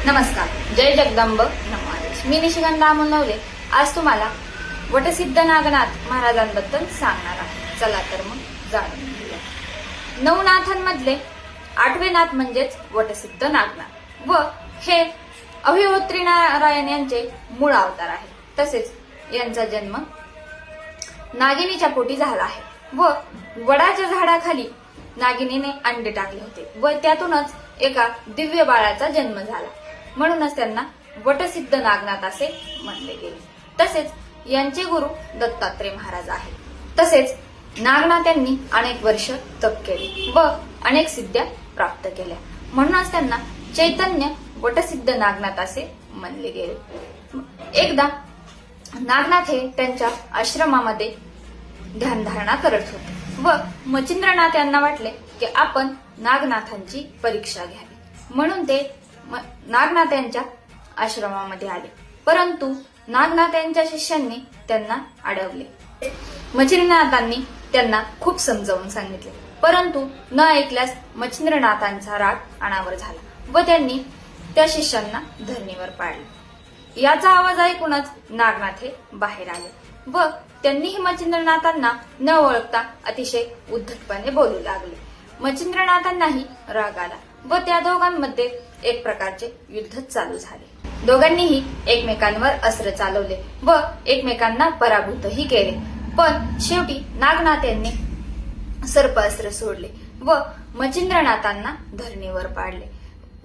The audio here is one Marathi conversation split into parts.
नमस्कार, जय जगदंब नमः. मी निशिगंधा अमोलनवले आज तुम्हाला वटसिद्ध नागनाथ महाराजांबद्दल सांगणार आहे. चला तर मग जाणून घेऊया. नऊ नाथांमधले आठवे नाथ म्हणजेच वटसिद्ध नागनाथ व हे अभिहोत्री नारायण यांचे मूळ अवतार आहे. तसेच यांचा जन्म नागिनीच्या पोटी झाला आहे व वडाच्या झाडाखाली नागिनीने अंडे टाकले होते व त्यातूनच एका दिव्य बाळाचा जन्म झाला. म्हणूनच त्यांना वटसिद्ध नागनाथ असे म्हणले गेले. तसेच यांचे गुरु दत्तात्रय महाराज आहेत. तसेच नागनाथ यांनी अनेक वर्ष तप केले व अनेक सिद्ध्या प्राप्त केल्या. म्हणूनच त्यांना चैतन्य वटसिद्ध नागनाथ असे म्हणले गेले. एकदा नागनाथ हे त्यांच्या आश्रमामध्ये ध्यानधारणा करत होते व मच्छिंद्रनाथ यांना वाटले की आपण नागनाथांची परीक्षा घ्यावी. म्हणून ते नागनाथ यांच्या आश्रमामध्ये आले. परंतु नागनाथ यांच्या शिष्यांनी त्यांना अडवले. मच्छिंद्रनाथांनी त्यांना खूप समजावून सांगितले, परंतु न ऐकल्यास मच्छिंद्रनाथांचा राग अनावर झाला व त्यांनी त्या शिष्यांना धरणीवर पाडले. याचा आवाज ऐकूनच नागनाथ हे बाहेर आले व त्यांनीही मच्छिंद्रनाथांना न ओळखता अतिशय उद्धटपणे बोलू लागले. मच्छिंद्रनाथांनाही राग आला व त्या दोघांमध्ये एक प्रकारचे युद्ध चालू झाले. दोघांनीही एकमेकांवर अस्त्र चालवले व एकमेकांना पराभूतही केले. पण शेवटी नागनाथ यांनी सर्प अस्त्र सोडले व मच्छिंद्रनाथांना धरणीवर पाडले.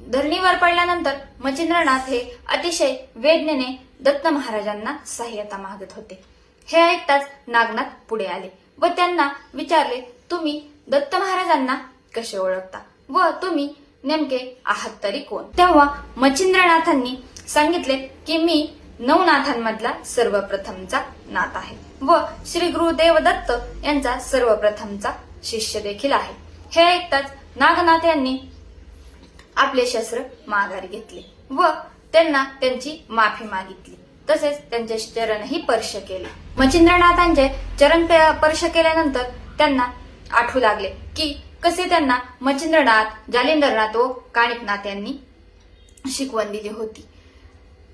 धरणीवर पडल्यानंतर मच्छिंद्रनाथ हे अतिशय वेदनेने दत्त महाराजांना सहाय्यता मागत होते. हे ऐकताच नागनाथ पुढे आले व त्यांना विचारले, तुम्ही दत्त महाराजांना कसे ओळखता व तुम्ही नेमके आहात तरी कोण? तेव्हा मच्छिंद्रनाथांनी सांगितले की मी नऊ नाथांमधला सर्वप्रथमचा नाथ आहे व श्री गुरुदेव दत्त यांचा सर्वप्रथमचा शिष्य देखील आहे. हे ऐकताच नागनाथ यांनी आपले शस्त्र माघारी घेतले व त्यांना त्यांची माफी मागितली. तसेच त्यांचे चरणही स्पर्श केले. मच्छिंद्रनाथांचे चरण स्पर्श केल्यानंतर त्यांना आठवू लागले की कसे त्यांना मच्छिंद्रनाथ, जालिंदरनाथ व काणिकनाथ यांनी शिकवण दिली होती.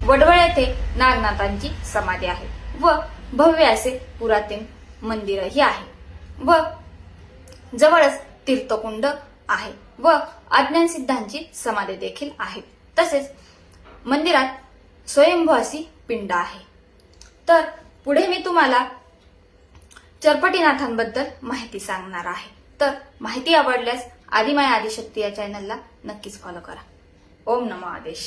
वडवळ येथे नागनाथांची समाधी आहे व भव्य असे पुरातन मंदिरही आहे व जवळच तीर्थकुंड आहे व अज्ञान सिद्धांची समाधी देखील आहे. तसेच मंदिरात स्वयंभू अशी पिंड आहे. तर पुढे मी तुम्हाला चरपटीनाथांबद्दल माहिती सांगणार आहे. तर माहिती आवडल्यास आदिमाया आदिशक्ती या चॅनलला नक्कीच फॉलो करा. ओम नमो आदेश.